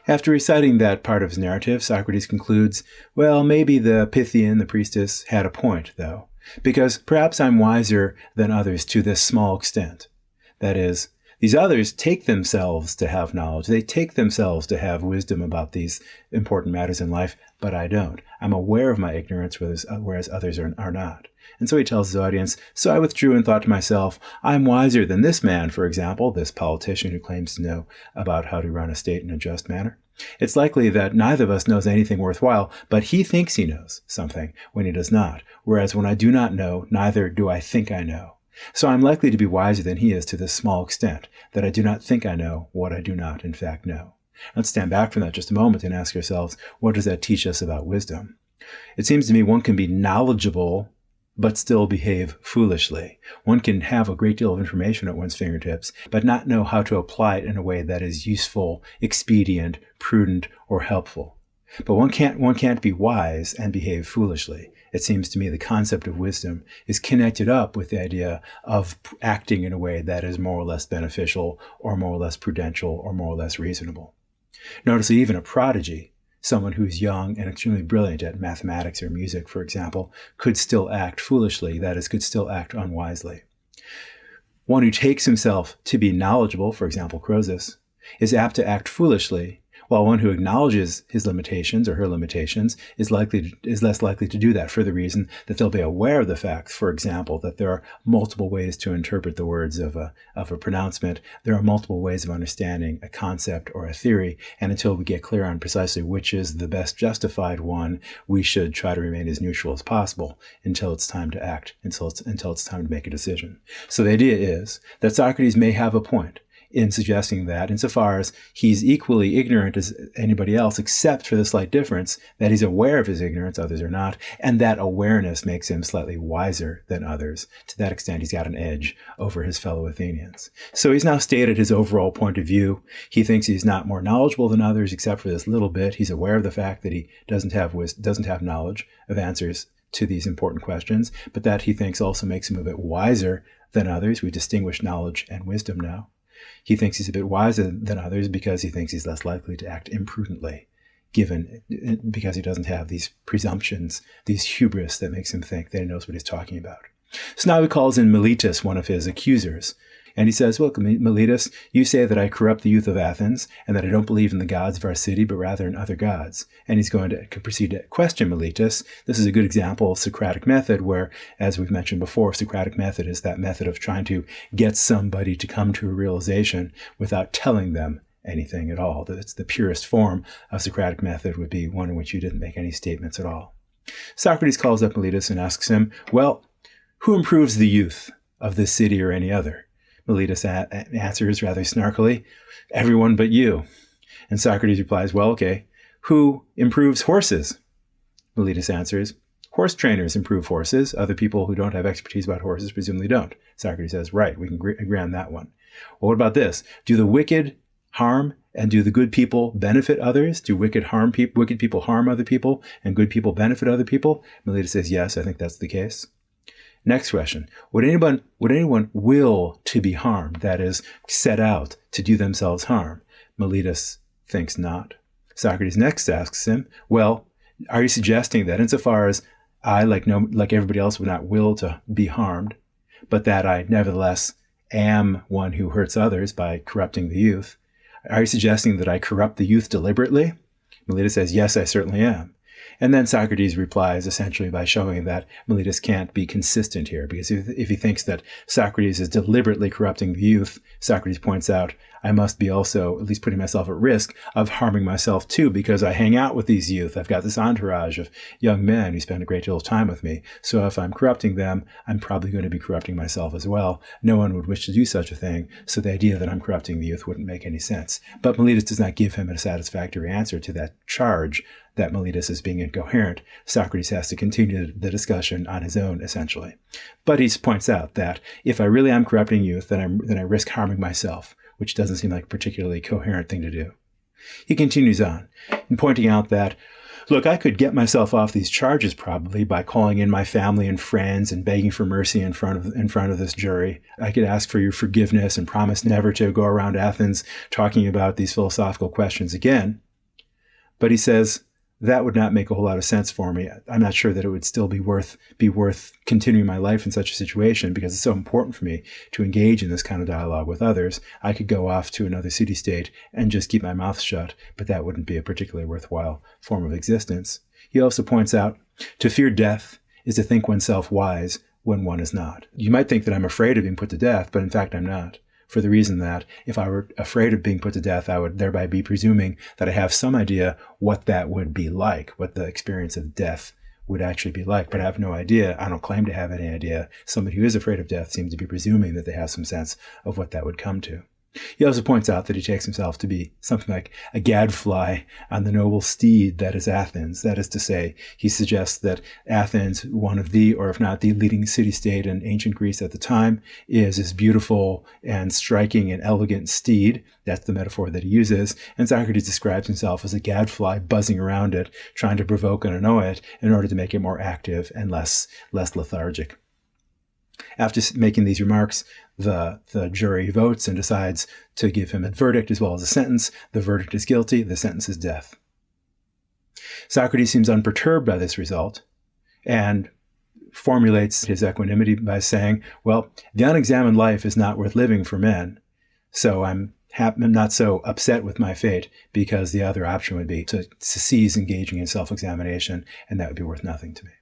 After reciting that part of his narrative, Socrates concludes, well, maybe the Pythian, the priestess, had a point, though, because perhaps I'm wiser than others to this small extent. That is, these others take themselves to have knowledge. They take themselves to have wisdom about these important matters in life, but I don't. I'm aware of my ignorance, whereas others are not. And so he tells his audience, so I withdrew and thought to myself, I'm wiser than this man, for example, this politician who claims to know about how to run a state in a just manner. It's likely that neither of us knows anything worthwhile, but he thinks he knows something when he does not, whereas when I do not know, neither do I think I know. So I'm likely to be wiser than he is to this small extent, that I do not think I know what I do not in fact know. Let's stand back from that just a moment and ask ourselves, what does that teach us about wisdom? It seems to me one can be knowledgeable but still behave foolishly. One can have a great deal of information at one's fingertips, but not know how to apply it in a way that is useful, expedient, prudent, or helpful. But one can't be wise and behave foolishly. It seems to me the concept of wisdom is connected up with the idea of acting in a way that is more or less beneficial, or more or less prudential, or more or less reasonable. Notice that even a prodigy, someone who's young and extremely brilliant at mathematics or music, for example, could still act foolishly, that is, could still act unwisely. One who takes himself to be knowledgeable, for example, Croesus, is apt to act foolishly, while one who acknowledges his limitations or her limitations is less likely to do that for the reason that they'll be aware of the fact, for example, that there are multiple ways to interpret the words of a pronouncement. There are multiple ways of understanding a concept or a theory, and until we get clear on precisely which is the best justified one, we should try to remain as neutral as possible until it's time to act, until it's time to make a decision. So the idea is that Socrates may have a point in suggesting that, insofar as he's equally ignorant as anybody else, except for the slight difference that he's aware of his ignorance, others are not, and that awareness makes him slightly wiser than others. To that extent, he's got an edge over his fellow Athenians. So he's now stated his overall point of view. He thinks he's not more knowledgeable than others, except for this little bit. He's aware of the fact that he doesn't have knowledge of answers to these important questions, but that he thinks also makes him a bit wiser than others. We distinguish knowledge and wisdom now. He thinks he's a bit wiser than others because he thinks he's less likely to act imprudently, because he doesn't have these presumptions, these hubris that makes him think that he knows what he's talking about. So now he calls in Meletis, one of his accusers, and he says, look, Meletis, you say that I corrupt the youth of Athens and that I don't believe in the gods of our city, but rather in other gods. And he's going to proceed to question Meletis. This is a good example of Socratic method where, as we've mentioned before, Socratic method is that method of trying to get somebody to come to a realization without telling them anything at all. It's the purest form of Socratic method would be one in which you didn't make any statements at all. Socrates calls up Meletis and asks him, well, who improves the youth of this city or any other? Meletis answers rather snarkily, everyone but you. And Socrates replies, well, okay, who improves horses? Meletis answers, horse trainers improve horses. Other people who don't have expertise about horses presumably don't. Socrates says, right, we can agree on that one. Well, what about this? Do the wicked harm and do the good people benefit others? Do wicked people harm other people and good people benefit other people? Meletis says, yes, I think that's the case. Next question. Would anyone will to be harmed, that is, set out to do themselves harm? Meletis thinks not. Socrates next asks him, well, are you suggesting that insofar as I, like everybody else, would not will to be harmed, but that I nevertheless am one who hurts others by corrupting the youth, are you suggesting that I corrupt the youth deliberately? Meletis says, yes, I certainly am. And then Socrates replies essentially by showing that Meletis can't be consistent here, because if he thinks that Socrates is deliberately corrupting the youth, Socrates points out, I must be also at least putting myself at risk of harming myself too, because I hang out with these youth. I've got this entourage of young men who spend a great deal of time with me. So if I'm corrupting them, I'm probably going to be corrupting myself as well. No one would wish to do such a thing, so the idea that I'm corrupting the youth wouldn't make any sense. But Meletis does not give him a satisfactory answer to that charge that Meletis is being incoherent. Socrates has to continue the discussion on his own, essentially. But he points out that if I really am corrupting youth, then I risk harming myself, which doesn't seem like a particularly coherent thing to do. He continues on in pointing out that, look, I could get myself off these charges probably by calling in my family and friends and begging for mercy in front of this jury. I could ask for your forgiveness and promise never to go around Athens talking about these philosophical questions again. But he says, that would not make a whole lot of sense for me. I'm not sure that it would still be worth continuing my life in such a situation, because it's so important for me to engage in this kind of dialogue with others. I could go off to another city-state and just keep my mouth shut, but that wouldn't be a particularly worthwhile form of existence. He also points out, to fear death is to think oneself wise when one is not. You might think that I'm afraid of being put to death, but in fact I'm not. For the reason that if I were afraid of being put to death, I would thereby be presuming that I have some idea what that would be like, what the experience of death would actually be like. But I have no idea. I don't claim to have any idea. Somebody who is afraid of death seems to be presuming that they have some sense of what that would come to. He also points out that he takes himself to be something like a gadfly on the noble steed that is Athens. That is to say, he suggests that Athens, one of the, or if not the leading city-state in ancient Greece at the time, is this beautiful and striking and elegant steed. That's the metaphor that he uses. And Socrates describes himself as a gadfly buzzing around it, trying to provoke and annoy it in order to make it more active and less lethargic. After making these remarks, the jury votes and decides to give him a verdict as well as a sentence. The verdict is guilty. The sentence is death. Socrates seems unperturbed by this result and formulates his equanimity by saying, well, the unexamined life is not worth living for men, so I'm not so upset with my fate, because the other option would be to cease engaging in self-examination, and that would be worth nothing to me.